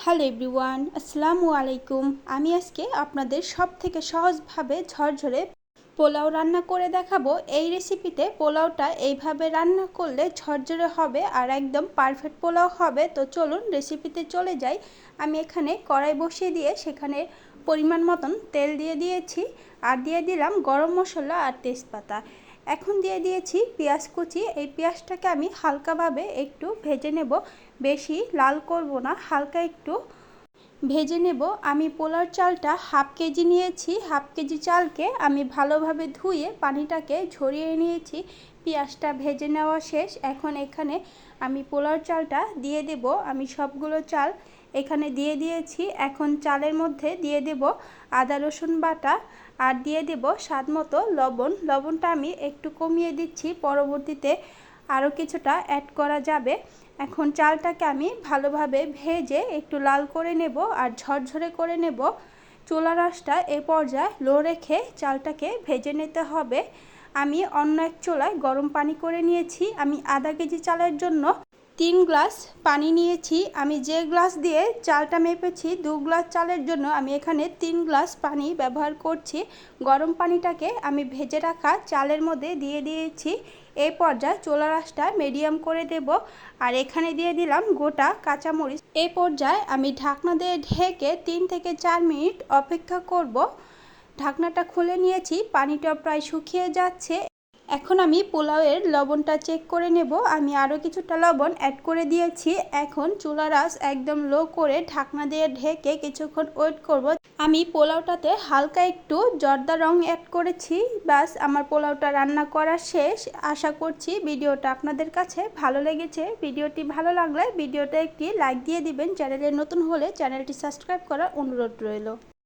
Hello everyone, আসসালামু আলাইকুম। আমি আজকে আপনাদের সবথেকে সহজভাবে ঝরঝরে পোলাও রান্না করে দেখাবো। এই রেসিপিতে পোলাওটা এইভাবে রান্না করলে ঝরঝরে হবে আর একদম পারফেক্ট পোলাও হবে। তো চলুন রেসিপিতে চলে যাই। আমি এখানে কড়াই বসিয়ে দিয়ে সেখানে পরিমাণ মতন তেল দিয়ে দিয়েছি আর দিয়ে দিলাম গরম মশলা আর তেজপাতা। এখন দিয়ে দিয়েছি পেঁয়াজ কুচি। এই পেঁয়াজটাকে আমি হালকাভাবে একটু ভেজে নেব, বেশি লাল করব না, হালকা একটু ভেজে নেব। আমি পোলার চালটা হাফ কেজি নিয়েছি। হাফ কেজি চালকে আমি ভালোভাবে ধুয়ে পানিটাকে ঝরিয়ে নিয়েছি। পেঁয়াজটা ভেজে নেওয়া শেষ। এখন এখানে আমি পোলার চালটা দিয়ে দেব। আমি সবগুলো চাল এখানে দিয়ে দিয়েছি। এখন চালের মধ্যে দিয়ে দেব আদা রসুন বাটা আর দিয়ে দেব স্বাদ মতো লবণ। লবণটা আমি একটু কমিয়ে দিচ্ছি, পরবর্তীতে আরও কিছুটা অ্যাড করা যাবে। এখন চালটাকে আমি ভালোভাবে ভেজে একটু লাল করে নেব আর ঝরঝরে করে নেব। চুলার আঁচটা এ পর্যায়ে লো রেখে চালটাকে ভেজে নিতে হবে। আমি অন্য এক চুলায় গরম পানি করে নিয়েছি। আমি আধা কেজি চালের জন্য 3 গ্লাস পানি নিয়েছি। আমি যে গ্লাস দিয়ে চালটা মেপেছি 2 গ্লাস চালের জন্য আমি এখানে 3 গ্লাস পানি ব্যবহার করছি। গরম পানিটাকে আমি ভেজে রাখা চালের মধ্যে দিয়ে দিয়েছি। এই পর্যায়ে চুলার আঁচটা মিডিয়াম করে দেব আর এখানে দিয়ে দিলাম গোটা কাঁচামরিচ। এই পর্যায়ে আমি ঢাকনা দিয়ে ঢেকে 3 থেকে 4 মিনিট অপেক্ষা করব। ঢাকনাটা খুলে নিয়েছি, পানিটা প্রায় শুকিয়ে যাচ্ছে। এখন আমি পোলাওয়ের লবণটা চেক করে নেব। আমি আরও কিছুটা লবণ অ্যাড করে দিয়েছি। এখন চুলার আঁচ একদম লো করে ঢাকনা দিয়ে ঢেকে কিছুক্ষণ ওয়েট করব। আমি পোলাওটাতে হালকা একটু জর্দা রং অ্যাড করেছি। ব্যাস, আমার পোলাওটা রান্না করা শেষ। আশা করছি ভিডিওটা আপনাদের কাছে ভালো লেগেছে। ভিডিওটি ভালো লাগলে ভিডিওটা একটি লাইক দিয়ে দিবেন। চ্যানেলে নতুন হলে চ্যানেলটি সাবস্ক্রাইব করার অনুরোধ রইল।